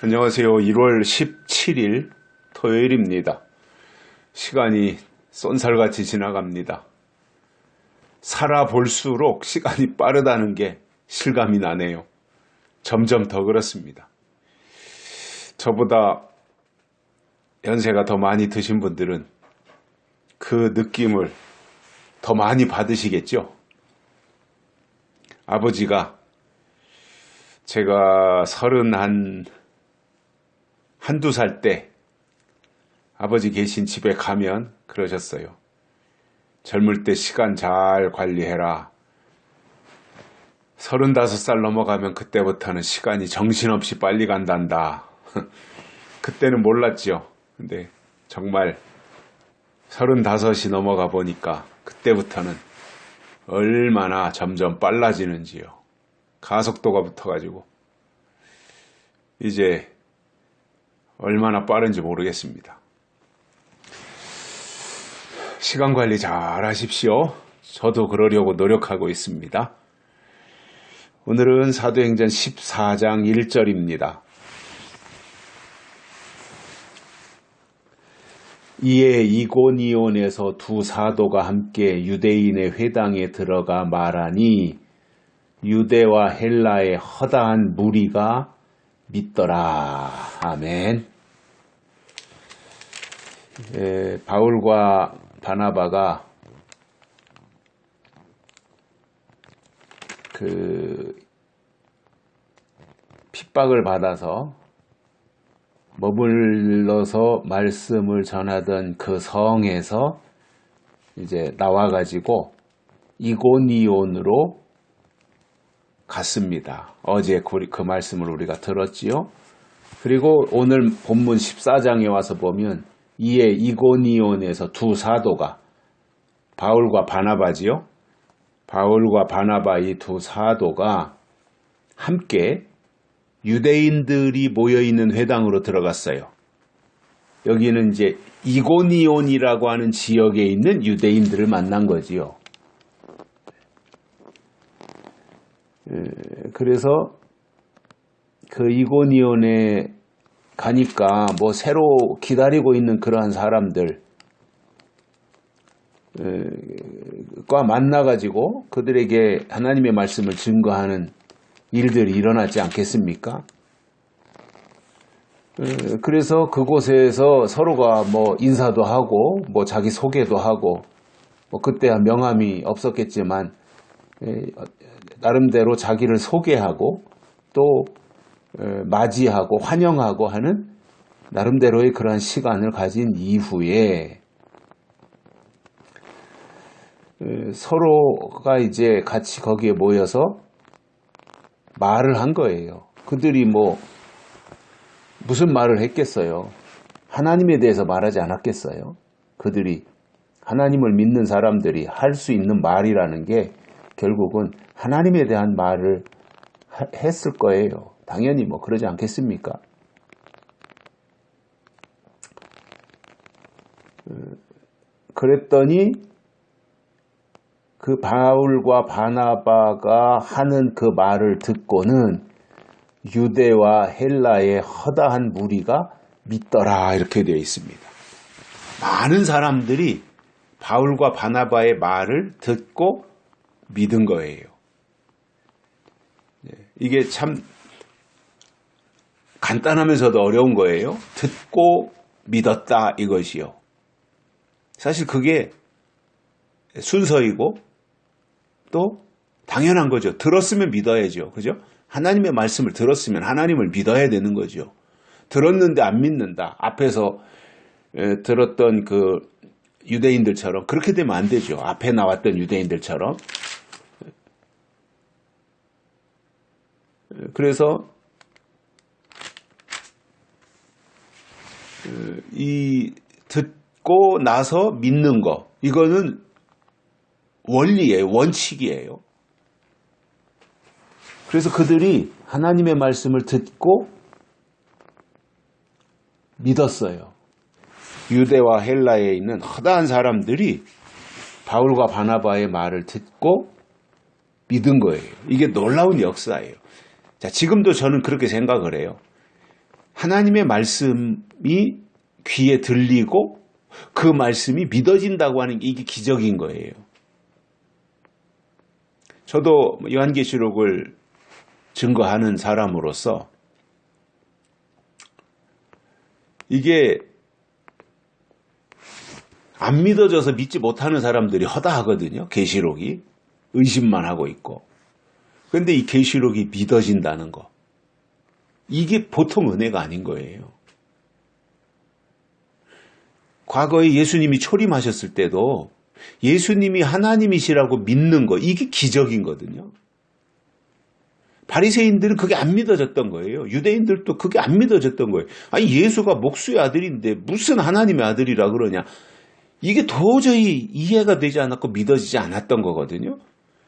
안녕하세요. 1월 17일 토요일입니다. 시간이 쏜살같이 지나갑니다. 살아볼수록 시간이 빠르다는 게 실감이 나네요. 점점 더 그렇습니다. 저보다 연세가 더 많이 드신 분들은 그 느낌을 더 많이 받으시겠죠? 아버지가 제가 한두 살 때 아버지 계신 집에 가면 그러셨어요. 젊을 때 시간 잘 관리해라. 35살 넘어가면 그때부터는 시간이 정신없이 빨리 간단다. 그때는 몰랐죠. 근데 정말 35이 넘어가 보니까 그때부터는 얼마나 점점 빨라지는지요. 가속도가 붙어가지고 이제 얼마나 빠른지 모르겠습니다. 시간 관리 잘 하십시오. 저도 그러려고 노력하고 있습니다. 오늘은 사도행전 14장 1절입니다. 이에 이고니온에서 두 사도가 함께 유대인의 회당에 들어가 말하니 유대와 헬라의 허다한 무리가 믿더라. 아멘. 바울과 바나바가 핍박을 받아서 머물러서 말씀을 전하던 그 성에서 이제 나와가지고 이고니온으로 갔습니다. 어제 그 말씀을 우리가 들었지요. 그리고 오늘 본문 14장에 와서 보면 이에 이고니온에서 두 사도가 바울과 바나바지요. 바울과 바나바 이 두 사도가 함께 유대인들이 모여있는 회당으로 들어갔어요. 여기는 이제 이고니온이라고 하는 지역에 있는 유대인들을 만난 거지요. 그래서 그 이고니온에 가니까 뭐 새로 기다리고 있는 그러한 사람들과 만나가지고 그들에게 하나님의 말씀을 증거하는 일들이 일어나지 않겠습니까? 그래서 그곳에서 서로가 뭐 인사도 하고 뭐 자기 소개도 하고 뭐 그때야 명함이 없었겠지만 나름대로 자기를 소개하고 또 맞이하고 환영하고 하는 나름대로의 그러한 시간을 가진 이후에 서로가 이제 같이 거기에 모여서 말을 한 거예요. 그들이 뭐 무슨 말을 했겠어요? 하나님에 대해서 말하지 않았겠어요? 그들이 하나님을 믿는 사람들이 할 수 있는 말이라는 게 결국은 하나님에 대한 말을 했을 거예요. 당연히 뭐 그러지 않겠습니까? 그랬더니 그 바울과 바나바가 하는 그 말을 듣고는 유대와 헬라의 허다한 무리가 믿더라 이렇게 되어 있습니다. 많은 사람들이 바울과 바나바의 말을 듣고 믿은 거예요. 이게 참 간단하면서도 어려운 거예요. 듣고 믿었다 이것이요. 사실 그게 순서이고 또 당연한 거죠. 들었으면 믿어야죠. 그죠? 하나님의 말씀을 들었으면 하나님을 믿어야 되는 거죠. 들었는데 안 믿는다. 앞에서 들었던 그 유대인들처럼 그렇게 되면 안 되죠. 앞에 나왔던 유대인들처럼. 그래서 이 듣고 나서 믿는 거 이거는 원리예요. 원칙이에요. 그래서 그들이 하나님의 말씀을 듣고 믿었어요. 유대와 헬라에 있는 허다한 사람들이 바울과 바나바의 말을 듣고 믿은 거예요. 이게 놀라운 역사예요. 자, 지금도 저는 그렇게 생각을 해요. 하나님의 말씀이 귀에 들리고 그 말씀이 믿어진다고 하는 게 이게 기적인 거예요. 저도 요한계시록을 증거하는 사람으로서 이게 안 믿어져서 믿지 못하는 사람들이 허다하거든요. 계시록이 의심만 하고 있고. 그런데 이 계시록이 믿어진다는 거, 이게 보통 은혜가 아닌 거예요. 과거에 예수님이 초림하셨을 때도 예수님이 하나님이시라고 믿는 거, 이게 기적이거든요. 바리새인들은 그게 안 믿어졌던 거예요. 유대인들도 그게 안 믿어졌던 거예요. 아니, 예수가 목수의 아들인데 무슨 하나님의 아들이라 그러냐. 이게 도저히 이해가 되지 않았고 믿어지지 않았던 거거든요.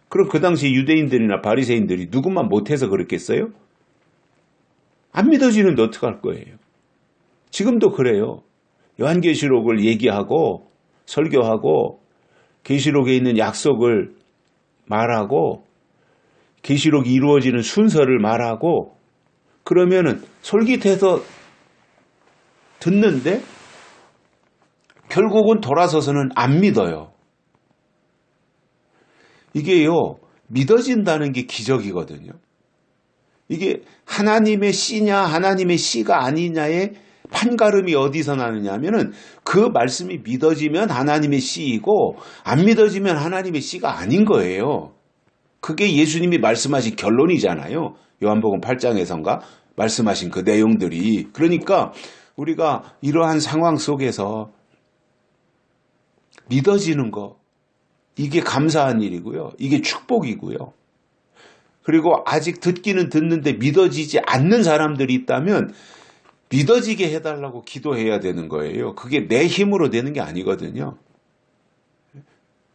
그럼 그 당시 유대인들이나 바리새인들이 누구만 못해서 그랬겠어요? 안 믿어지는데 어떡할 거예요? 지금도 그래요. 요한계시록을 얘기하고 설교하고 계시록에 있는 약속을 말하고 계시록이 이루어지는 순서를 말하고 그러면은 솔깃해서 듣는데 결국은 돌아서서는 안 믿어요. 이게요, 믿어진다는 게 기적이거든요. 이게 하나님의 씨냐 하나님의 씨가 아니냐의 판가름이 어디서 나느냐 하면은 그 말씀이 믿어지면 하나님의 씨이고 안 믿어지면 하나님의 씨가 아닌 거예요. 그게 예수님이 말씀하신 결론이잖아요. 요한복음 8장에선가 말씀하신 그 내용들이. 그러니까 우리가 이러한 상황 속에서 믿어지는 거, 이게 감사한 일이고요. 이게 축복이고요. 그리고 아직 듣기는 듣는데 믿어지지 않는 사람들이 있다면 믿어지게 해달라고 기도해야 되는 거예요. 그게 내 힘으로 되는 게 아니거든요.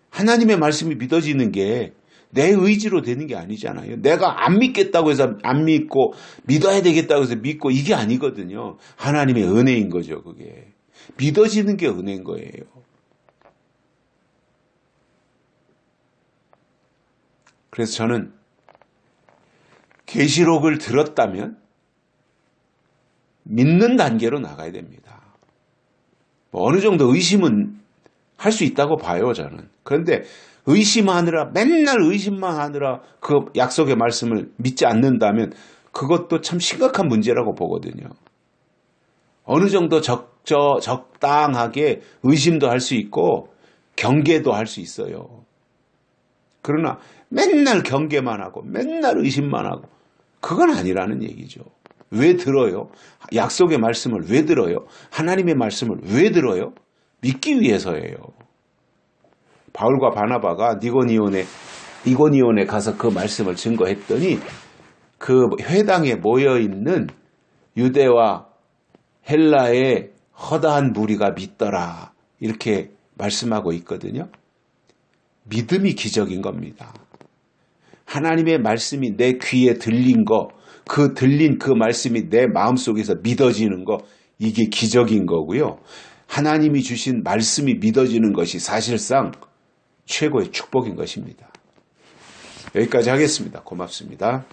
하나님의 말씀이 믿어지는 게 내 의지로 되는 게 아니잖아요. 내가 안 믿겠다고 해서 안 믿고 믿어야 되겠다고 해서 믿고 이게 아니거든요. 하나님의 은혜인 거죠. 그게. 믿어지는 게 은혜인 거예요. 그래서 저는 계시록을 들었다면 믿는 단계로 나가야 됩니다. 뭐 어느 정도 의심은 할 수 있다고 봐요, 저는. 그런데 의심하느라, 맨날 의심만 하느라 그 약속의 말씀을 믿지 않는다면 그것도 참 심각한 문제라고 보거든요. 어느 정도 적당하게 의심도 할 수 있고 경계도 할 수 있어요. 그러나 맨날 경계만 하고 맨날 의심만 하고 그건 아니라는 얘기죠. 왜 들어요? 약속의 말씀을 왜 들어요? 하나님의 말씀을 왜 들어요? 믿기 위해서예요. 바울과 바나바가 이고니온에 가서 그 말씀을 증거했더니 그 회당에 모여있는 유대와 헬라의 허다한 무리가 믿더라. 이렇게 말씀하고 있거든요. 믿음이 기적인 겁니다. 하나님의 말씀이 내 귀에 들린 거, 그 들린 그 말씀이 내 마음속에서 믿어지는 거, 이게 기적인 거고요. 하나님이 주신 말씀이 믿어지는 것이 사실상 최고의 축복인 것입니다. 여기까지 하겠습니다. 고맙습니다.